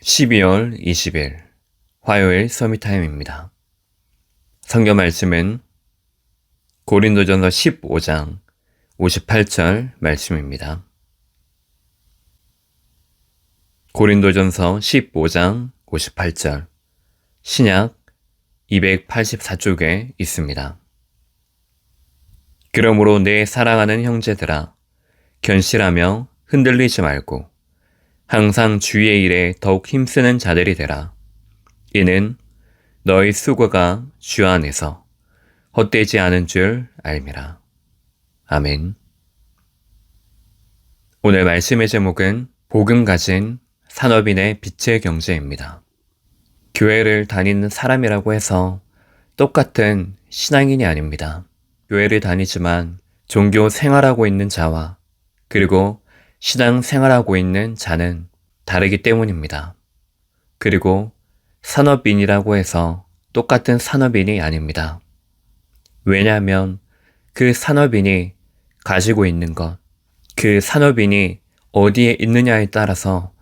12월 20일 화요일 서밋타임입니다. 성경 말씀은 고린도전서 15장 58절 말씀입니다. 고린도전서 15장 58절 신약 284쪽에 있습니다. 그러므로 내 사랑하는 형제들아 견실하며 흔들리지 말고 항상 주의 일에 더욱 힘쓰는 자들이 되라. 이는 너희 수고가 주 안에서 헛되지 않은 줄 알미라. 아멘. 오늘 말씀의 제목은 복음 가진 산업인의 빛의 경제입니다. 교회를 다니는 사람이라고 해서 똑같은 신앙인이 아닙니다. 교회를 다니지만 종교 생활하고 있는 자와 그리고 신앙 생활하고 있는 자는 다르기 때문입니다. 그리고 산업인이라고 해서 똑같은 산업인이 아닙니다. 왜냐하면 그 산업인이 가지고 있는 것, 그 산업인이 어디에 있느냐에 따라서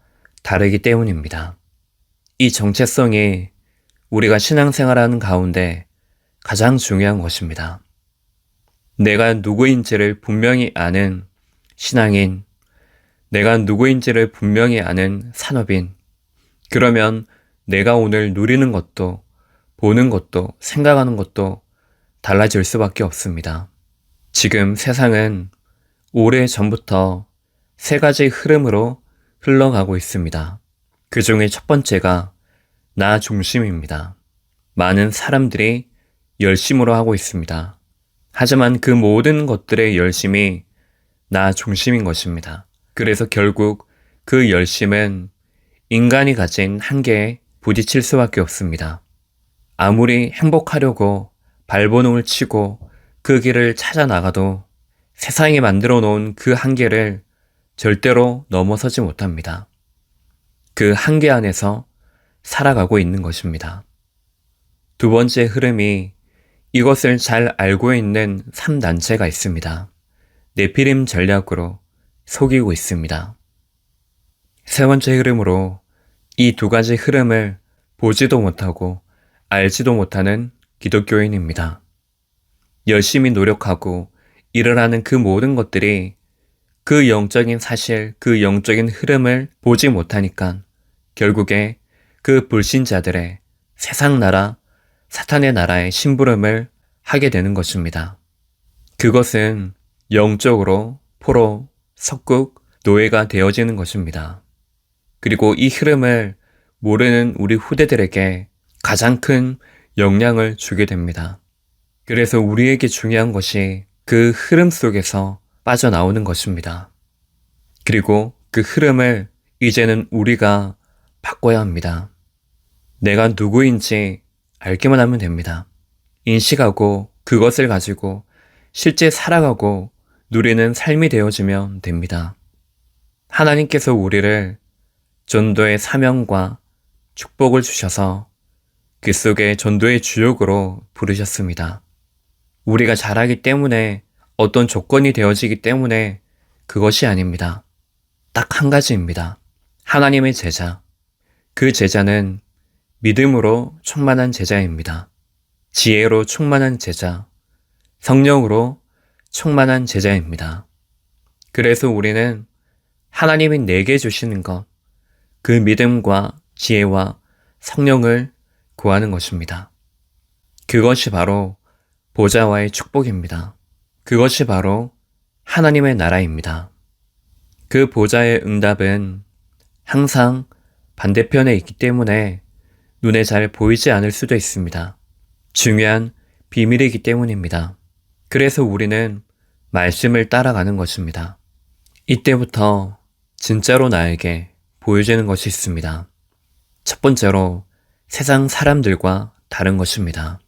다르기 때문입니다. 이 정체성이 우리가 신앙생활하는 가운데 가장 중요한 것입니다. 내가 누구인지를 분명히 아는 신앙인, 내가 누구인지를 분명히 아는 산업인, 그러면 내가 오늘 누리는 것도, 보는 것도, 생각하는 것도 달라질 수밖에 없습니다. 지금 세상은 오래전부터 세 가지 흐름으로 흘러가고 있습니다. 그 중에 첫 번째가 나 중심입니다. 많은 사람들이 열심으로 하고 있습니다. 하지만 그 모든 것들의 열심이 나 중심인 것입니다. 그래서 결국 그 열심은 인간이 가진 한계에 부딪힐 수밖에 없습니다. 아무리 행복하려고 발버둥을 치고 그 길을 찾아 나가도 세상이 만들어 놓은 그 한계를 절대로 넘어서지 못합니다. 그 한계 안에서 살아가고 있는 것입니다. 두 번째 흐름이 이것을 잘 알고 있는 3단체가 있습니다. 네피림 전략으로 속이고 있습니다. 세 번째 흐름으로 이 두 가지 흐름을 보지도 못하고 알지도 못하는 기독교인입니다. 열심히 노력하고 일을 하는 그 모든 것들이 그 영적인 사실, 그 영적인 흐름을 보지 못하니까 결국에 그 불신자들의 세상 나라, 사탄의 나라의 심부름을 하게 되는 것입니다. 그것은 영적으로 포로, 석국, 노예가 되어지는 것입니다. 그리고 이 흐름을 모르는 우리 후대들에게 가장 큰 영향을 주게 됩니다. 그래서 우리에게 중요한 것이 그 흐름 속에서 빠져나오는 것입니다. 그리고 그 흐름을 이제는 우리가 바꿔야 합니다. 내가 누구인지 알기만 하면 됩니다. 인식하고 그것을 가지고 실제 살아가고 누리는 삶이 되어지면 됩니다. 하나님께서 우리를 전도의 사명과 축복을 주셔서 그 속에 전도의 주역으로 부르셨습니다. 우리가 잘하기 때문에 어떤 조건이 되어지기 때문에 그것이 아닙니다. 딱 한 가지입니다. 하나님의 제자. 그 제자는 믿음으로 충만한 제자입니다. 지혜로 충만한 제자, 성령으로 충만한 제자입니다. 그래서 우리는 하나님이 내게 주시는 것, 그 믿음과 지혜와 성령을 구하는 것입니다. 그것이 바로 보좌와의 축복입니다. 그것이 바로 하나님의 나라입니다. 그 보좌의 응답은 항상 반대편에 있기 때문에 눈에 잘 보이지 않을 수도 있습니다. 중요한 비밀이기 때문입니다. 그래서 우리는 말씀을 따라가는 것입니다. 이때부터 진짜로 나에게 보여지는 것이 있습니다. 첫 번째로 세상 사람들과 다른 것입니다.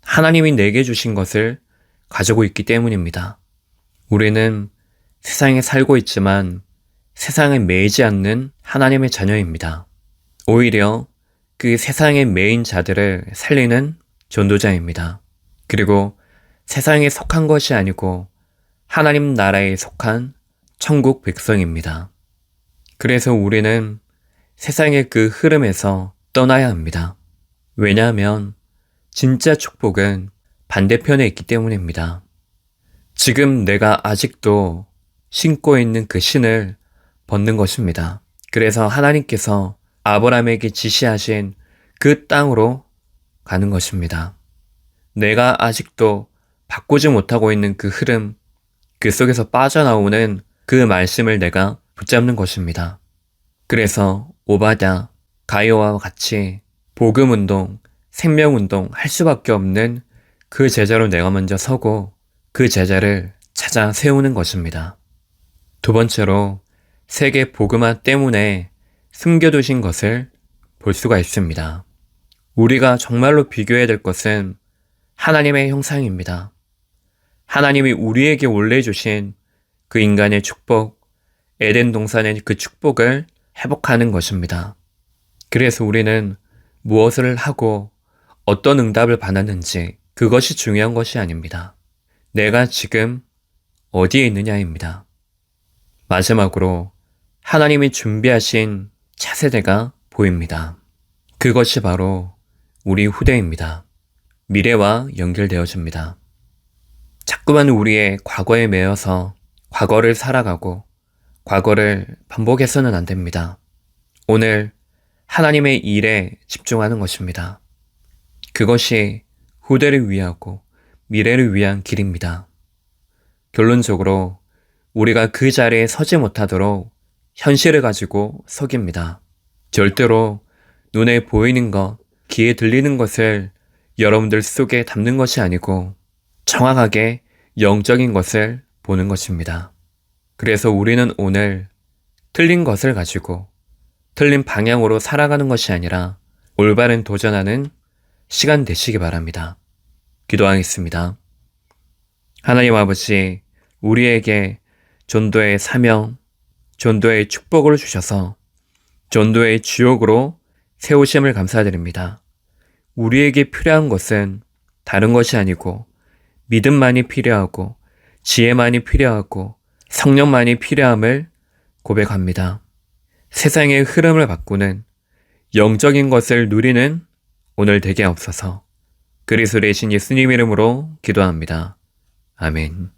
하나님이 내게 주신 것을 가지고 있기 때문입니다. 우리는 세상에 살고 있지만 세상에 매이지 않는 하나님의 자녀입니다. 오히려 그 세상에 매인 자들을 살리는 전도자입니다. 그리고 세상에 속한 것이 아니고 하나님 나라에 속한 천국 백성입니다. 그래서 우리는 세상의 그 흐름에서 떠나야 합니다. 왜냐하면 진짜 축복은 반대편에 있기 때문입니다. 지금 내가 아직도 신고 있는 그 신을 벗는 것입니다. 그래서 하나님께서 아브라함에게 지시하신 그 땅으로 가는 것입니다. 내가 아직도 바꾸지 못하고 있는 그 흐름, 그 속에서 빠져나오는 그 말씀을 내가 붙잡는 것입니다. 그래서 오바댜, 가이오와 같이 복음운동, 생명운동 할 수밖에 없는 그 제자로 내가 먼저 서고 그 제자를 찾아 세우는 것입니다. 두 번째로 세계 복음화 때문에 숨겨두신 것을 볼 수가 있습니다. 우리가 정말로 비교해야 될 것은 하나님의 형상입니다. 하나님이 우리에게 원래 주신 그 인간의 축복, 에덴 동산의 그 축복을 회복하는 것입니다. 그래서 우리는 무엇을 하고 어떤 응답을 받았는지 그것이 중요한 것이 아닙니다. 내가 지금 어디에 있느냐입니다. 마지막으로 하나님이 준비하신 차세대가 보입니다. 그것이 바로 우리 후대입니다. 미래와 연결되어집니다. 자꾸만 우리의 과거에 매여서 과거를 살아가고 과거를 반복해서는 안 됩니다. 오늘 하나님의 일에 집중하는 것입니다. 그것이 후대를 위하고 미래를 위한 길입니다. 결론적으로 우리가 그 자리에 서지 못하도록 현실을 가지고 서깁니다. 절대로 눈에 보이는 것, 귀에 들리는 것을 여러분들 속에 담는 것이 아니고 정확하게 영적인 것을 보는 것입니다. 그래서 우리는 오늘 틀린 것을 가지고 틀린 방향으로 살아가는 것이 아니라 올바른 도전하는 시간 되시기 바랍니다. 기도하겠습니다. 하나님 아버지, 우리에게 전도의 사명, 전도의 축복을 주셔서 전도의 주역으로 세우심을 감사드립니다. 우리에게 필요한 것은 다른 것이 아니고 믿음만이 필요하고 지혜만이 필요하고 성령만이 필요함을 고백합니다. 세상의 흐름을 바꾸는 영적인 것을 누리는 오늘 되게 없어서 그리스도 대신 예수님 이름으로 기도합니다. 아멘.